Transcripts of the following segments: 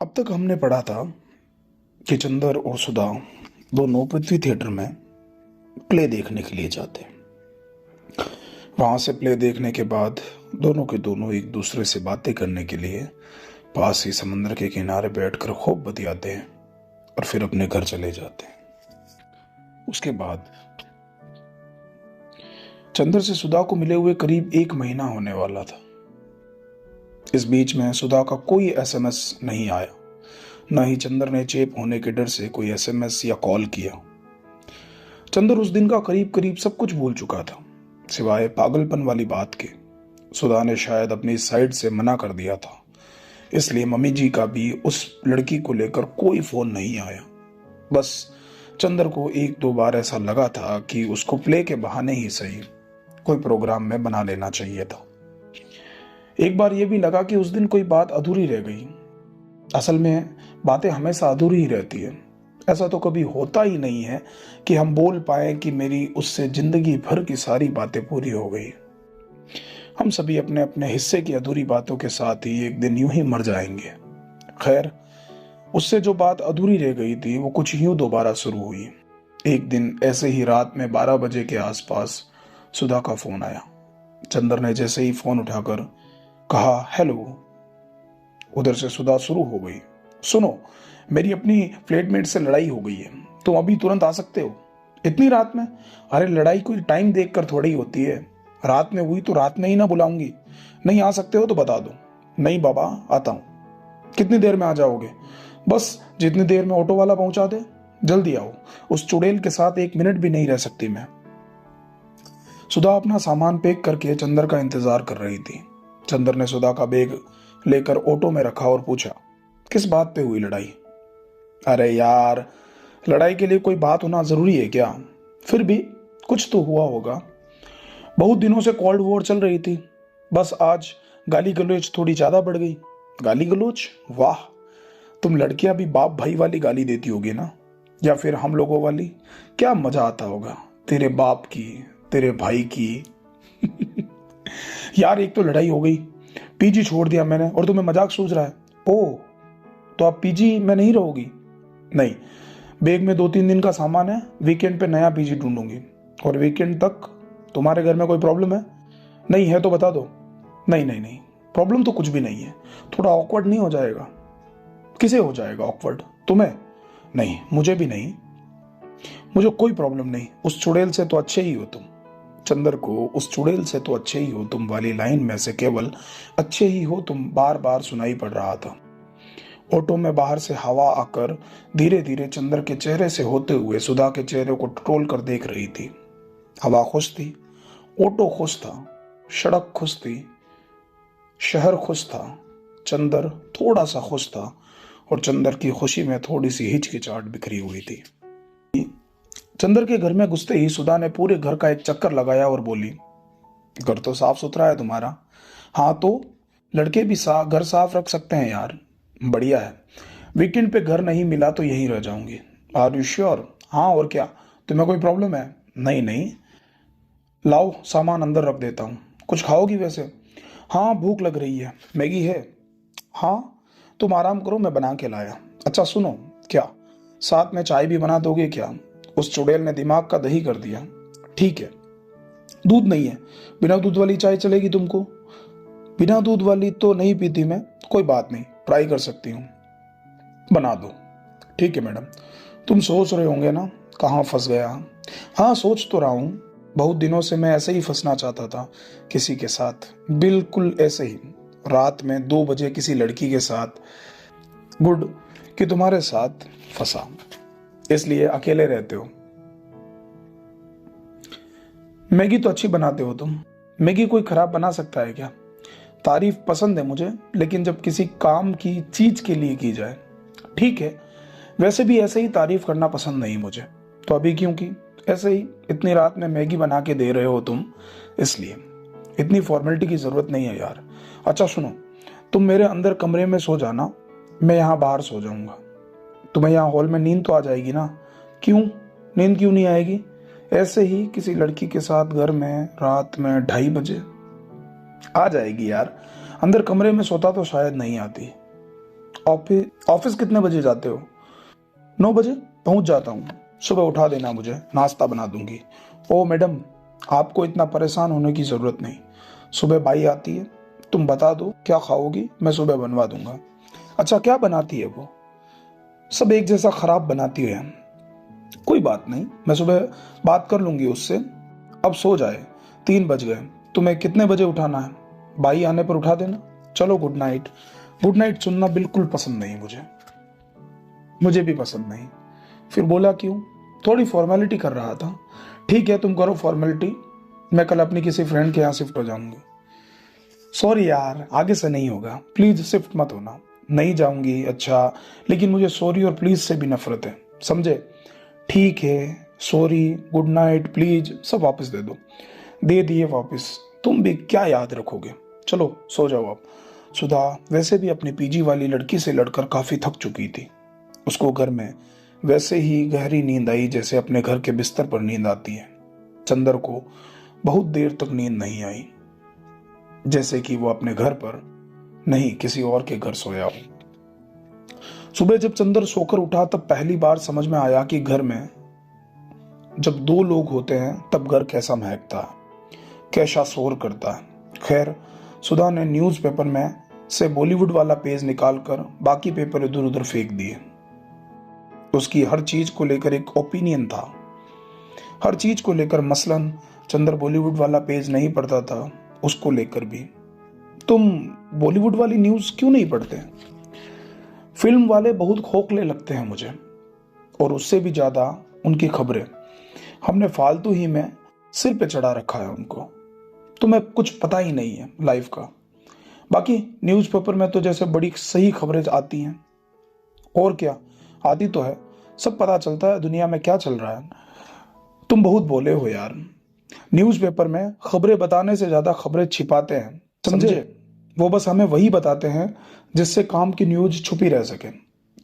अब तक हमने पढ़ा था कि चंदर और सुधा दोनों पृथ्वी थिएटर में प्ले देखने के लिए जाते हैं। वहां से प्ले देखने के बाद दोनों के दोनों एक दूसरे से बातें करने के लिए पास ही समंदर के किनारे बैठकर खूब बतियाते हैं और फिर अपने घर चले जाते हैं। उसके बाद चंदर से सुधा को मिले हुए करीब 1 महीना होने वाला था। इस बीच में सुधा का कोई एसएमएस नहीं आया, न ही चंदर ने चेप होने के डर से कोई एसएमएस या कॉल किया। चंदर उस दिन का करीब करीब सब कुछ भूल चुका था, सिवाय पागलपन वाली बात के। सुधा ने शायद अपनी साइड से मना कर दिया था, इसलिए मम्मी जी का भी उस लड़की को लेकर कोई फोन नहीं आया। बस चंदर को 1-2 बार ऐसा लगा था कि उसको प्ले के बहाने ही सही कोई प्रोग्राम में बना लेना चाहिए था। एक बार यह भी लगा कि उस दिन कोई बात अधूरी रह गई। असल में बातें हमेशा अधूरी ही रहती है। ऐसा तो कभी होता ही नहीं है कि हम बोल पाए कि मेरी उससे जिंदगी भर की सारी बातें पूरी हो गई। हम सभी अपने अपने हिस्से की अधूरी बातों के साथ ही एक दिन यूं ही मर जाएंगे। खैर, उससे जो बात अधूरी रह गई थी वो कुछ यूं दोबारा शुरू हुई। एक दिन ऐसे ही रात में 12 बजे के आसपास सुधा का फोन आया। चंदर ने जैसे ही फोन उठाकर कहा, हेलो। उधर से सुधा शुरू हो गई, सुनो, मेरी अपनी फ्लैटमेट से लड़ाई हो गई है, तुम अभी तुरंत आ सकते हो? इतनी रात में? अरे लड़ाई कोई टाइम देखकर थोड़ी होती है, रात में हुई तो रात में ही ना बुलाऊंगी। नहीं आ सकते हो तो बता दो। नहीं बाबा, आता हूं। कितनी देर में आ जाओगे? बस जितनी देर में ऑटो वाला पहुंचा दे, जल्दी आओ। उस चुड़ैल के साथ 1 मिनट भी नहीं रह सकती मैं। सुधा अपना सामान पैक करके चंदर का इंतजार कर रही थी। चंदर ने सुधा का बैग लेकर ऑटो में रखा और पूछा, किस बात पे हुई लड़ाई? अरे यार, लड़ाई के लिए कोई बात होना जरूरी है क्या? फिर भी कुछ तो हुआ होगा। बहुत दिनों से कोल्ड वॉर चल रही थी, बस आज गाली गलौज थोड़ी ज्यादा बढ़ गई। गाली गलौज? वाह, तुम लड़कियां भी बाप भाई वाली गाली देती होगी ना, या फिर हम लोगों वाली? क्या मजा आता होगा तेरे बाप की, तेरे भाई की। यार एक तो लड़ाई हो गई, पीजी छोड़ दिया मैंने और तुम्हें मजाक सूझ रहा है? ओ, तो आप पीजी में नहीं रहोगी? नहीं, बैग में 2-3 दिन का सामान है, वीकेंड पे नया पीजी ढूंढूंगी। और वीकेंड तक तुम्हारे घर में कोई प्रॉब्लम है? नहीं है तो बता दो। नहीं नहीं नहीं, प्रॉब्लम तो कुछ भी नहीं है। थोड़ा ऑकवर्ड नहीं हो जाएगा? किसे हो जाएगा ऑकवर्ड? तुम्हें? नहीं, मुझे भी नहीं। मुझे कोई प्रॉब्लम नहीं, उस चुड़ैल से तो अच्छे ही हो तुम। चंदर को उस चुड़ैल से तो अच्छे ही हो तुम वाली लाइन में से केवल अच्छे ही हो तुम बार बार सुनाई पड़ रहा था। ऑटो में बाहर से हवा आकर धीरे धीरे चंदर के चेहरे से होते हुए सुधा के चेहरे को टटोल कर देख रही थी। हवा खुश थी, ऑटो खुश था, सड़क खुश थी, शहर खुश था, चंदर थोड़ा सा खुश था और चंदर की खुशी में थोड़ी सी हिचकिचाहट बिखरी हुई थी। चंदर के घर में घुसते ही सुधा ने पूरे घर का एक चक्कर लगाया और बोली, घर तो साफ सुथरा है तुम्हारा। हाँ तो लड़के भी घर साफ रख सकते हैं यार। बढ़िया है, वीकेंड पे घर नहीं मिला तो यहीं रह जाऊंगी। Are you sure? हाँ और क्या, तुम्हें कोई प्रॉब्लम है? नहीं नहीं, लाओ सामान अंदर रख देता हूँ। कुछ खाओगी वैसे? हाँ भूख लग रही है, मैगी है? हाँ तुम आराम करो, मैं बना के लाया। अच्छा सुनो, क्या साथ में चाय भी बना दोगे क्या? उस चुड़ैल ने दिमाग का दही कर दिया। ठीक है, दूध नहीं है, बिना दूध वाली चाय चलेगी तुमको? बिना दूध वाली तो नहीं पीती मैं, कोई बात नहीं, ट्राई कर सकती हूँ, बना दो। ठीक है मैडम। तुम सोच रहे होंगे ना कहाँ फंस गया? हाँ सोच तो रहा हूँ, बहुत दिनों से मैं ऐसे ही फंसना चाहता था, किसी के साथ, बिल्कुल ऐसे ही, रात में 2 बजे किसी लड़की के साथ। गुड कि तुम्हारे साथ फंसा, इसलिए अकेले रहते हो। मैगी तो अच्छी बनाते हो तुम। मैगी कोई खराब बना सकता है क्या? तारीफ पसंद है मुझे, लेकिन जब किसी काम की चीज के लिए की जाए। ठीक है, वैसे भी ऐसे ही तारीफ करना पसंद नहीं मुझे, तो अभी क्यों की? ऐसे ही, इतनी रात में मैगी बना के दे रहे हो तुम, इसलिए। इतनी फॉर्मेलिटी की जरूरत नहीं है यार। अच्छा सुनो, तुम मेरे अंदर कमरे में सो जाना, मैं यहाँ बाहर सो जाऊंगा। तुम्हें यहाँ हॉल में नींद तो आ जाएगी ना? क्यों, नींद क्यों नहीं आएगी? ऐसे ही किसी लड़की के साथ घर में रात में 2:30 बजे आ जाएगी यार। अंदर कमरे में सोता तो शायद नहीं आती। ऑफिस ऑफिस कितने बजे जाते हो? 9 बजे पहुंच जाता हूँ। सुबह उठा देना मुझे, नाश्ता बना दूंगी। ओ मैडम, आपको इतना परेशान होने की जरूरत नहीं। सुबह बाई आती है, तुम बता दो क्या खाओगी, मैं सुबह बनवा दूंगा। अच्छा, क्या बनाती है वो? सब एक जैसा खराब बनाती है। कोई बात नहीं, मैं सुबह बात कर लूंगी उससे। अब सो जाए, 3 बज गए। तुम्हें कितने बजे उठाना है? बाई आने पर उठा देना। चलो, गुड नाइट। गुड नाइट सुनना बिल्कुल पसंद नहीं मुझे। मुझे भी पसंद नहीं। फिर बोला क्यों? थोड़ी फॉर्मेलिटी कर रहा था। ठीक है, तुम करो फॉर्मेलिटी, मैं कल अपनी किसी फ्रेंड के यहाँ शिफ्ट हो जाऊंगी। सॉरी यार, आगे से नहीं होगा, प्लीज शिफ्ट मत होना। नहीं जाऊंगी। अच्छा, लेकिन मुझे सॉरी और प्लीज से भी नफरत है, समझे? ठीक है, सॉरी, गुड नाइट, प्लीज सब वापस दे दो। दे दिए वापस। तुम भी क्या याद रखोगे? चलो सो जाओ अब। सुधा वैसे भी अपनी पीजी वाली लड़की से लड़कर काफी थक चुकी थी। उसको घर में वैसे ही गहरी नींद आई जैसे अपने घर के बिस्तर पर नींद आती है। चंदर को बहुत देर तक नींद नहीं आई, जैसे कि वो अपने घर पर नहीं किसी और के घर सोया हो। सुबह जब चंदर सोकर उठा तब पहली बार समझ में आया कि घर में जब 2 लोग होते हैं तब घर कैसा महकता है, कैसा शोर करता है। खैर, सुधा ने न्यूज़पेपर में से बॉलीवुड वाला पेज निकालकर बाकी पेपर इधर उधर फेंक दिए। उसकी हर चीज को लेकर एक ओपिनियन था, हर चीज को लेकर। मसलन चंदर बॉलीवुड वाला पेज नहीं पढ़ता था, उसको लेकर भी। तुम बॉलीवुड वाली न्यूज क्यों नहीं पढ़ते? फिल्म वाले बहुत खोखले लगते हैं मुझे, और उससे भी ज्यादा उनकी खबरें। हमने फालतू ही में सिर पे चढ़ा रखा है उनको। तुम्हें कुछ पता ही नहीं है लाइफ का। बाकी न्यूज़पेपर में तो जैसे बड़ी सही खबरें आती हैं। और क्या, आती तो है, सब पता चलता है दुनिया में क्या चल रहा है। तुम बहुत बोले हो यार। न्यूज़पेपर में खबरें बताने से ज्यादा खबरें छिपाते हैं, समझे? वो बस हमें वही बताते हैं जिससे काम की न्यूज छुपी रह सके।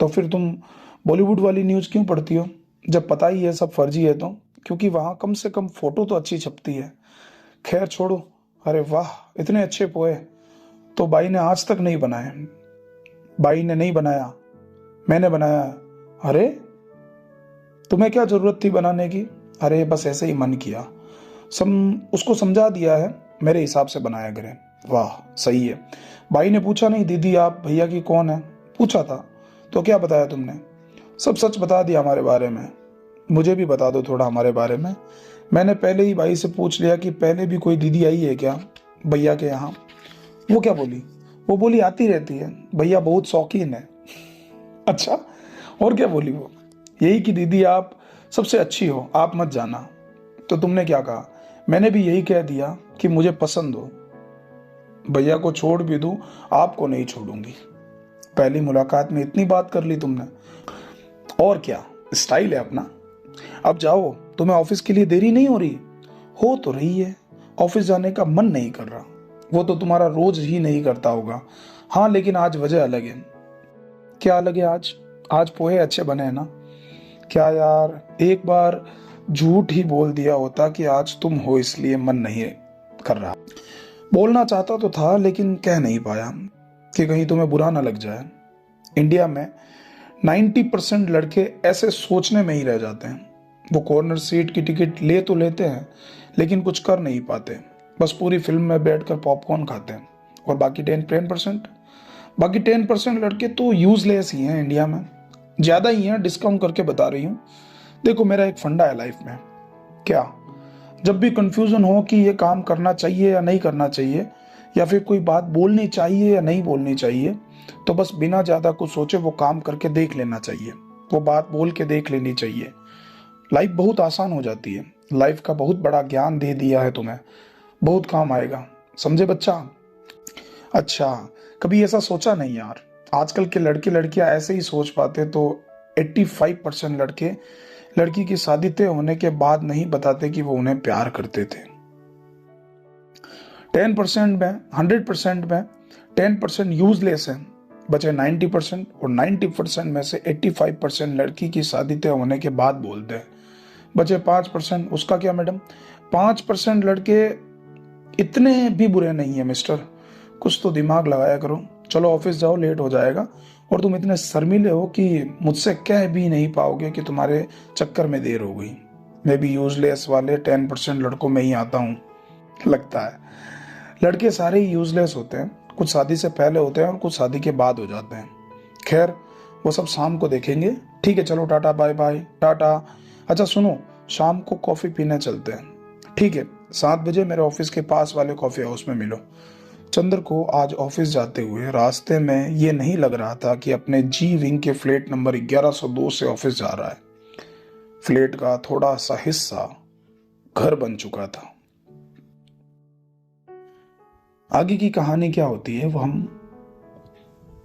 तो फिर तुम बॉलीवुड वाली न्यूज क्यों पढ़ती हो, जब पता ही है सब फर्जी है तो? क्योंकि वहां कम से कम फोटो तो अच्छी छपती है। खैर छोड़ो। अरे वाह, इतने अच्छे पोए तो बाई ने आज तक नहीं बनाए। बाई ने नहीं बनाया, मैंने बनाया। अरे, तुम्हें क्या जरूरत थी बनाने की? अरे बस ऐसे ही मन किया, उसको समझा दिया है, मेरे हिसाब से बनाया करें। वाह, सही है। भाई ने पूछा नहीं दीदी आप भैया की कौन है? पूछा था। तो क्या बताया तुमने? सब सच बता दिया हमारे बारे में। मुझे भी बता दो थोड़ा हमारे बारे में। मैंने पहले ही भाई से पूछ लिया कि पहले भी कोई दीदी आई है क्या भैया के यहाँ। वो क्या बोली? वो बोली आती रहती है, भैया बहुत शौकीन है। अच्छा, और क्या बोली वो? यही कि दीदी आप सबसे अच्छी हो, आप मत जाना। तो तुमने क्या कहा? मैंने भी यही कह दिया कि मुझे पसंद हो। भैया को छोड़ भी दूं, आपको नहीं छोड़ूंगी। पहली मुलाकात में इतनी बात कर ली तुमने। और क्या, स्टाइल है अपना। अब जाओ, तुम्हें ऑफिस के लिए देरी नहीं हो रही? हो तो रही है, ऑफिस जाने का मन नहीं कर रहा। वो तो तुम्हारा रोज ही नहीं करता होगा। हाँ, लेकिन आज वजह अलग है। क्या अलग है आज? आज पोहे अच्छे बने हैं ना? क्या यार, एक बार झूठ ही बोल दिया होता कि आज तुम हो इसलिए मन नहीं कर रहा। बोलना चाहता तो था लेकिन कह नहीं पाया कि कहीं तुम्हें बुरा ना लग जाए। इंडिया में 90% लड़के ऐसे सोचने में ही रह जाते हैं। वो कॉर्नर सीट की टिकट ले तो लेते हैं लेकिन कुछ कर नहीं पाते, बस पूरी फिल्म में बैठकर पॉपकॉर्न खाते हैं। और बाकी 10% लड़के तो यूजलेस ही हैं। इंडिया में ज्यादा ही हैं, डिस्काउंट करके बता रही हूँ। देखो, मेरा एक फंडा है लाइफ में। क्या? जब भी कंफ्यूजन हो कि ये काम करना चाहिए या नहीं करना चाहिए, या फिर कोई बात बोलनी चाहिए या नहीं बोलनी चाहिए, तो बस बिना ज्यादा कुछ सोचे वो काम करके देख लेना चाहिए, वो बात बोल के देख लेनी चाहिए। लाइफ बहुत आसान हो जाती है। लाइफ का बहुत बड़ा ज्ञान दे दिया है तुम्हें, बहुत काम आएगा, समझे बच्चा? अच्छा, कभी ऐसा सोचा नहीं यार, आजकल के लड़के लड़कियां ऐसे ही सोच पाते तो 85% लड़के लड़की की शादी तय होने के बाद नहीं बताते कि वो उन्हें प्यार करते थे। 10% में 100% में 10% यूजलेस है, बचे 90%। और 90% में से 85% लड़की की शादी तय होने के बाद बोलते हैं। बचे 5%, उसका क्या मैडम? 5% लड़के इतने भी बुरे नहीं है मिस्टर, कुछ तो दिमाग लगाया करो। चलो ऑफिस जाओ, लेट हो जाएगा। और तुम इतने शर्मीले हो कि मुझसे कह भी नहीं पाओगे कि तुम्हारे चक्कर में देर हो गई। मैं भी यूजलेस वाले 10% लड़कों में ही आता हूँ लगता है। लड़के सारे ही यूजलेस होते हैं, कुछ शादी से पहले होते हैं और कुछ शादी के बाद हो जाते हैं। खैर वो सब शाम को देखेंगे। ठीक है, चलो टाटा बाय बाय। टाटा। अच्छा सुनो, शाम को कॉफी पीने चलते हैं। ठीक है, 7 बजे मेरे ऑफिस के पास वाले कॉफी हाउस में मिलो। चंद्र को आज ऑफिस जाते हुए रास्ते में ये नहीं लग रहा था कि अपने जी विंग के फ्लैट नंबर 1102 से ऑफिस जा रहा है। फ्लैट का थोड़ा सा हिस्सा घर बन चुका था। आगे की कहानी क्या होती है वो हम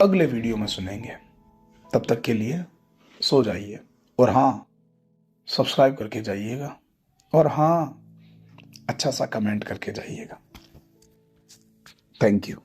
अगले वीडियो में सुनेंगे। तब तक के लिए सो जाइए, और हाँ, सब्सक्राइब करके जाइएगा, और हाँ, अच्छा सा कमेंट करके जाइएगा। Thank you.